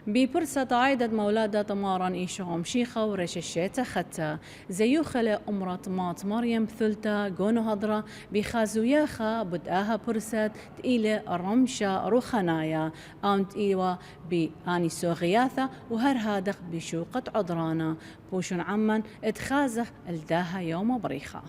ببرسة عايدة مولادة طمارا إيشوم شيخة ورش الشيتا ختا زيوخلة أمرة مات مريم ثلتا قونو هضرة بخازوياخا بدآها برسة تقيلة رمشة روخنايا آمت إيوة بآني سوغياثة وهر هادق بشوقة عضرانا بوشن عمن اتخازخ الداها يوم بريخة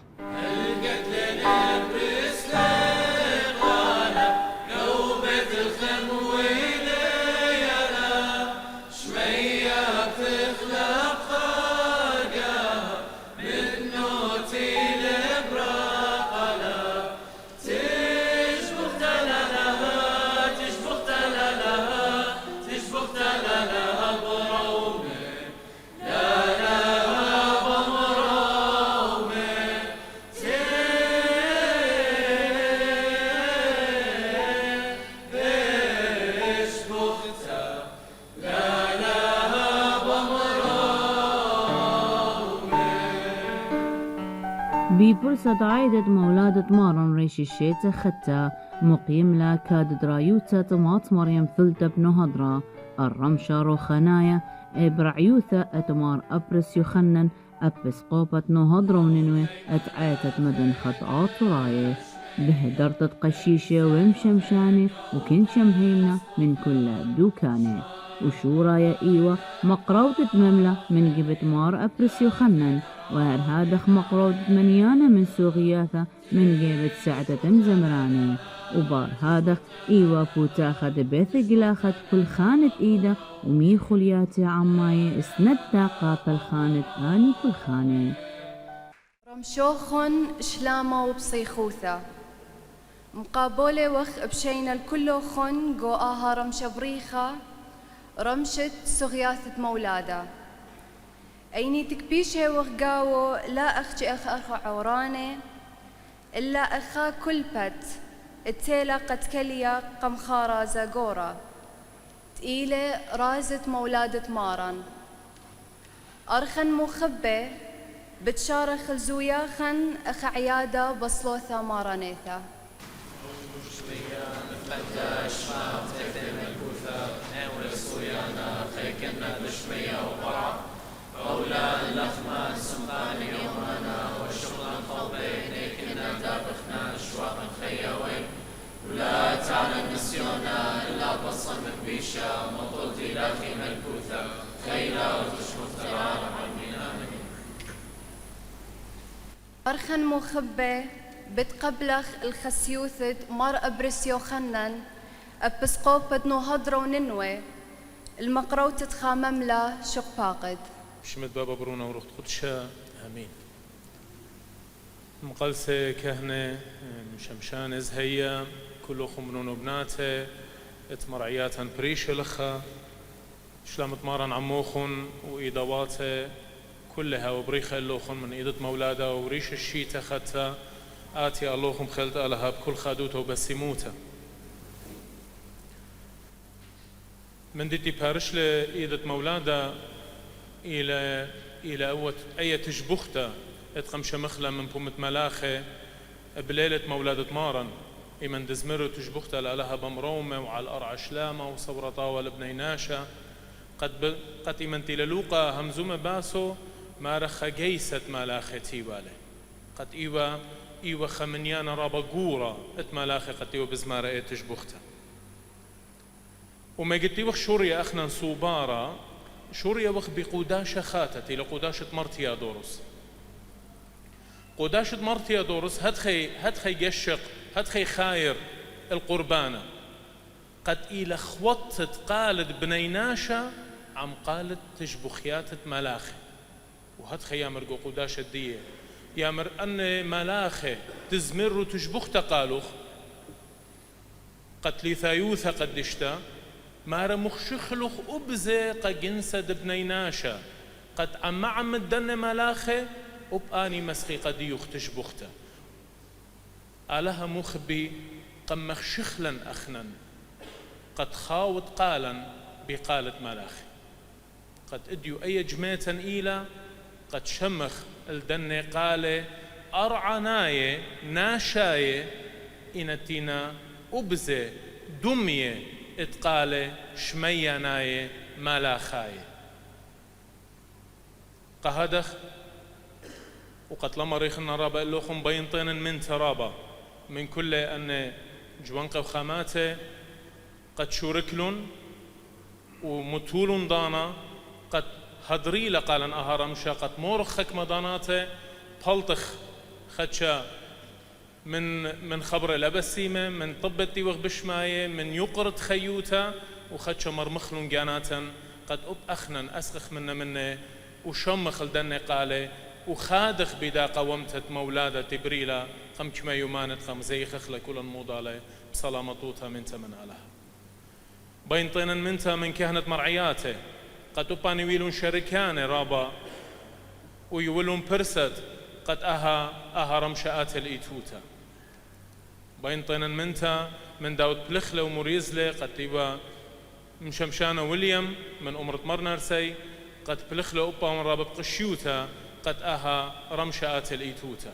ببرصة عايدة مولادة مارن ريش الشيتا ختا مقيم لا كاد درايوتا طماط مريم ثلتا بن هضرة الرمشة روخنايا إبرعيوثا أتمار أبرس يخنن أبس قوبة نهضرة وننوي أتعاتت مدن خطآت ورايه بهدرت قشيشة ومشمشانة وكن شمهيمنا من كل دوكانة وشورا يا إيوة مقروضة مملة من جبت مار أبرس يخنن وهر هادخ مقروضة منيانة من سوغياثة من جيبت سعدة زمراني وبار هادخ إيوة فوتاخد بيث قلاخد كل خانة إيدا ومي خلياتي عماي اسندتا قافل خانة آني كل خانة رمشوخن شلامة وبصيخوثة مقابولة وخ بشينا الكلو خن جو آها رمشة بريخة رمشة سغياثة مولادة أيني تكبيشة وغقاوو لا أخجي أخو عوراني إلا أخا كل بت التيلا قد كليا قمخارة زاقورة تقيلة رازة مولادة مارن أرخن مخبة بتشارخ الزوياخن أخ عيادة بصلوثة مارانيثة قولا اللخمة سمطان يومنا وشغلا قلبي كنا دابخنا أشواقا خيوي ولا تعلم نسيونا إلا بصا مكبيشة مطلتي لاخي ملكوثة خيلا وتشمط ترار عمينا أرخن مخبة بتقبلخ الخسيوثة مار أبرس يوخنن أبسقوبة نهضرة وننوي المقروتة خامملة شق باقد شمت بابا برونا ورخت قدشة آمين مقلسة كهنة مشمشان إزهية كله خمرون وبناته اتمرعياتن بريش لخا شلام تمارن عموخن وإيدواته كلها وبريخة اللوخن من إيدة مولاده وريش الشيتا خدتا آتي اللوخم خلت ألها بكل خادوته وبسيموته من ديتي بارش لإيدة مولاده إلى أوت أي تشبختا اتقمش مخلة من بومة ملاخة بليلة مولادة مارن إمن دزمرو تشبختا لها بمرومة وعلى الأرع شلامة وصورة طاول بنيناشة قد إمن تللوقا همزومة باسو ما رخ جيست ملاخة تيوالي قد إيوة خمنيانا رابا قورة ات ملاخة قد إيوة بزمارة اي تشبختا وما قلت إيوة شوريا أخنا صوبارة شوريا وخ بقوداشة خاتتي لقوداشة مرتيا دورس قوداشة مرتيا دورس هدخي يشق هدخي خاير القربانة قد إلى خوطت قالت بنيناشة عم قالت تشبخياتة ملاخة وهدخي يامر قوداشة دية يامر أن ملاخة تزمر وتشبخت قالوخ قد لثايوثة قدشتا مارا مخشخلخ أبزي قجنسد بنيناشا قد عم الدن ملاخة وبآني مسخي قد يختش بخته آلها مخبي قم مخشخلا أخنا قد خاوت قالا بقالة ملاخة قد اديو أي جميتا إيلا قد شمخ الدن قالة أرعناية ناشاية إنتينا أبزي دمية اتقالة شمياناية ما لا خاية قهدخ وقتل مريخنا رابا اللوخم بينطين من ترابا من كل أن جوانق وخاماته قد شوركلون ومتولون دانا قد هدري لقالن أهرمشا قد مورخك مداناته بلطخ خدشا من خبر لبسيمة من طبتي وغبشماية من يقرد خيوتا وخدشا مرمخلون جاناتا قد أب أخنن أسخخ منه وشمخ الدني قاله وخادخ بدا قومتت مولادة تبريلا قم كما يمانت قم زي خخلة كل الموضالة بسلامطوتها منتا من علىها بينطينا منتا من كهنة مرعياته قد أباني ويلون شركان رابا ويولون برسد قد أها رمشآت الإيتوتا بينطينا منتا من داود بلخلة وموريزلة قد تيبا مشمشانة ويليام من أمرة مرنرسي قد بلخلة أبا من رابا بقشيوتا قد أها رمشآت الإيتوتا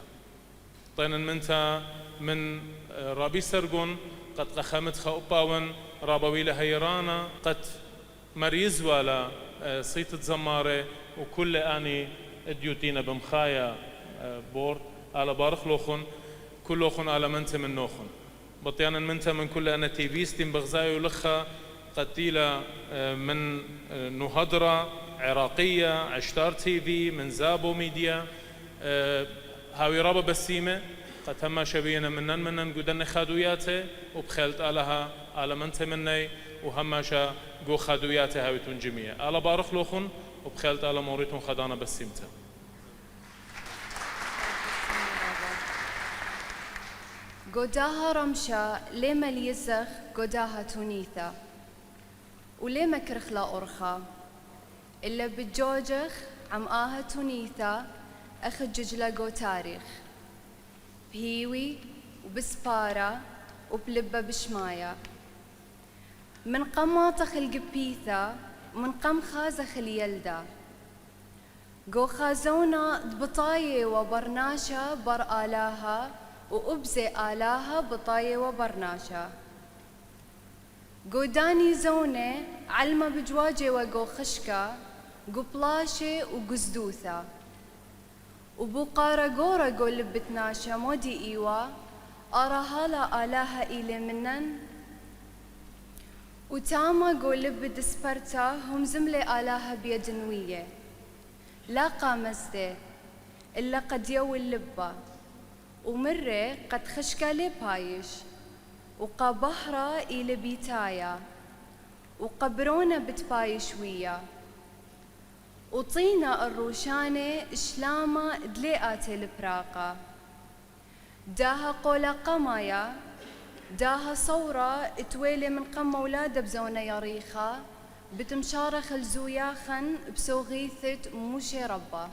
طينا منتا من رابي سرقون قد قخمت خأباون رابويلة هيرانا قد مريز ولا صيت زمارة وكل آني اديوتينا بمخايا بور على بارخ لوخن كل لوخن على منت من نوخن بطيانا منتا من كل أنا تيفيستين بغزاي ولخا قتيلة من نهضرة عراقية عشتار تي في من زابو ميديا هاوي رابا بسيمة قد هما شبينا منن قدن خادوياته وبخلت علىها على منت مني وهماشا جو خادوياته هاويتون جميع على بارخ لوخن وبخلت على موريتون خدانا بسيمته قداها رمشا لما ليزخ قداها تونيثا ولما كرخلا أرخا إلا بجوجخ عمآها تونيثا أخجج لقو تاريخ بهيوي وبسبارة وبلبة بشمايا من قماطخ القبيثة من قم خازخ اليلدا قو خازونا بطاية وبرناشا بر آلاها وأبزي آلاها بطاية وبرناشا قو داني زونة علمة بجواجة وقو خشكا قو بلاشة وقزدوثا وبقارة قورة قو لبتناشا مودي إيوا أراها لا آلاها إلي منن وتاما قو لب دسبرتا هم زملي آلاها بيدنوية لا قامزده إلا قد يو اللبة ومرة قد خشكا لي بايش وقا بحرة إلي بيتايا وقبرونا بتبايش ويا وطينا الروشانة إشلاما دليئات البراقة داها قولا قمايا داها صورة تويلي من قم أولاد بزونة يريخة بتمشارخ الزوياخن بسوغيثة موشي ربا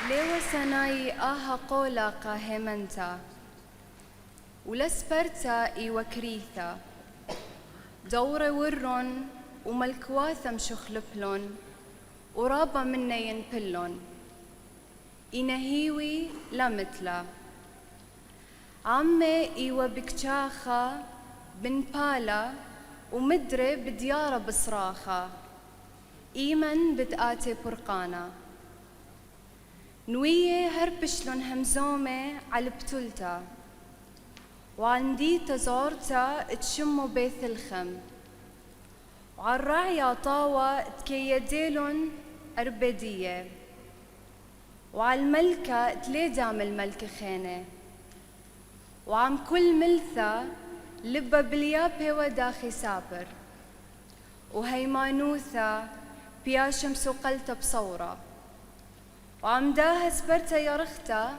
ليو سناي قولا قاهمنتا ولسبرتا وكريثا دور ورن وملكواثا مشخلبلون ورابا منا ينبلون إنهيوي لمثلا عمي إيوا بكشاخا بن بالا ومدري بديارة بصراخة إيمن بدآتي برقانا نوية هربشلون همزومة على بتولتا وعندي تزورتا تشمو بيث الخم وعالراعي طاوة تكيديلون أربدية وعالملكة تليدام الملكة خينة وعم كل ملثة لبا باليابة وداخي سابر وهيمانوثة بيا شمس وقلتة بصورة وعم داها سبرتا يرختا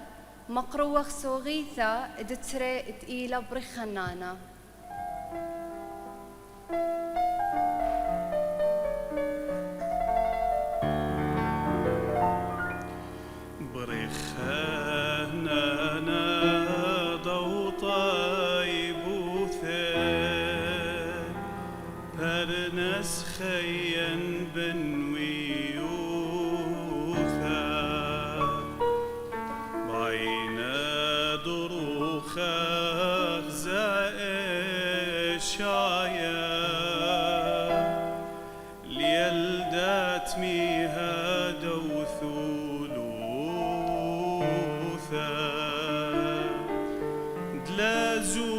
مقروخ صوغيثة ادتري تقيلة برخنانة خيا بنويوثا بعينا دروخا غزاء شايا ليلدات ميها دوثولوثا دلازو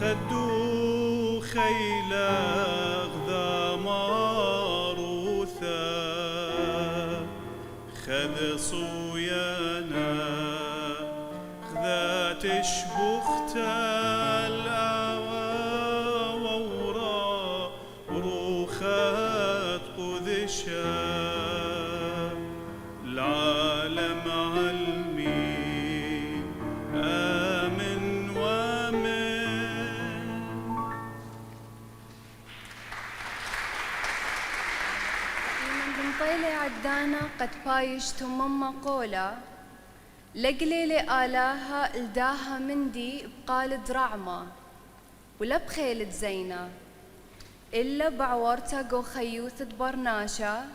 خدو خيلاغ ذا ماروثا خذ صويانا خذا تشبختا الأورا روخات قذشا العالم علمي آمن وامن عدانا قد بايش تمم قولا لقليلي آلاها الداها مندي بقالد رعمة ولا بخيلة زينة إلا بعورتا قو خيوثة برناشا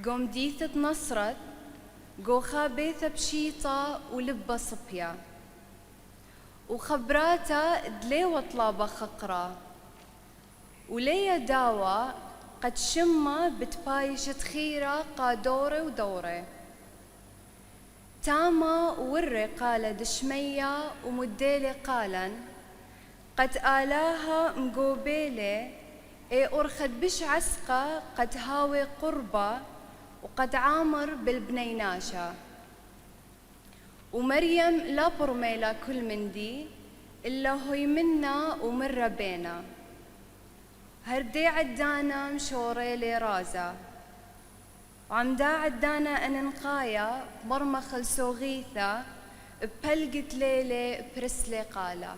قوم ديثة نصرت قو خابيثة بشيطة ولبة صبيا وخبراتا دلي وطلابة خقرة وليا داوى قد شمة بتبايشة خيرة قادورة ودورة تاما وري قال دشمية ومديلي قالا قد آلاها مقوبيلي اي أرخد بش عسقة قد هاوي قربة وقد عامر بالبنيناشة ومريم لا برميلا كل من دي إلا هوي منا ومرة بينا هردي عدانا مشوريلي رازا وعمدا عدانا أننقايا مرمخ سوغيثة ببلقت ليلي برسلي قالا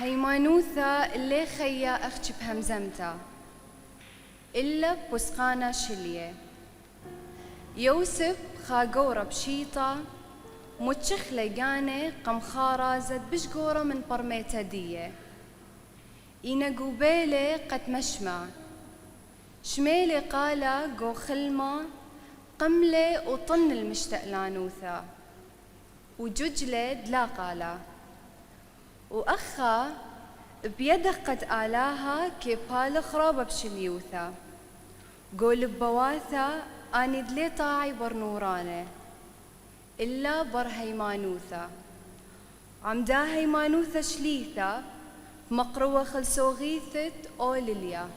هيمانوثا اللي خيا أختي بهمزمتا إلا بوسقانا شلية يوسف خاقورة بشيطة متشخ ليقانة قمخارة زد بشقورة من برميتا دية إنا قوبيلة قد مشمع شميلي قالا قو خلمة قملة وطن المشتق لانوثا وججلة دلا قالا وأخا بيده قد آلاها كيبال خرابة بشليوثا قول بواثا آني دلي طاعي برنورانه إلا بر هيمانوثا عمدا هيمانوثا شليثا مقروة خلسوغيثت أوليليا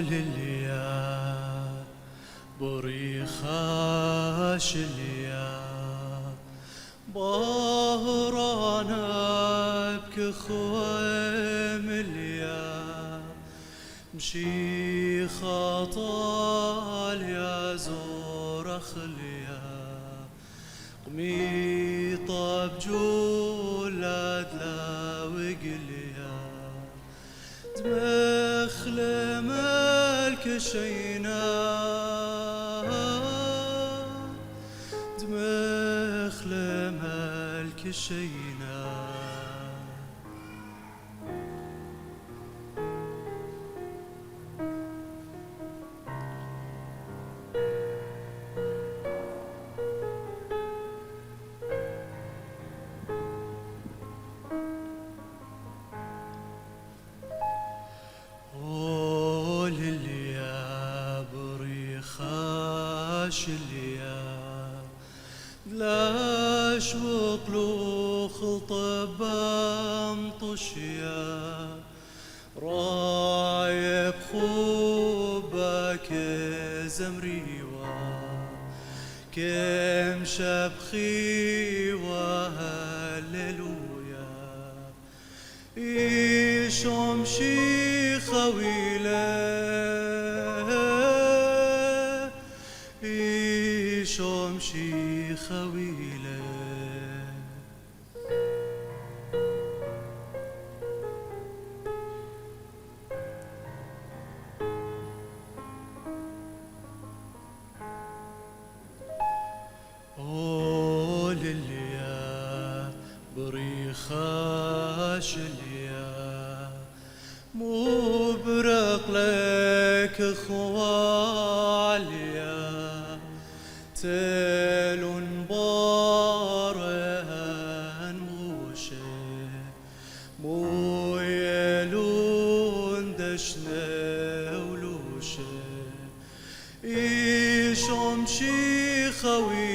لليا بريخا شليا بهرانا بكخوام ليا مشي خطال يا زور خليا قميطة بجولاد لا وقليا دمخل مالك شينا دمخل مالك شينا شليا لاش بطلوخ طبا مطشيا رايب خوبك زمريوا كم شبخي وهللويا إيشم شي خويله شمشي خويله لليا بريخا شليا مبرق لك خواليا تلون بارهن موشه مو يلون دشنه ولوشه إيشم شي خوي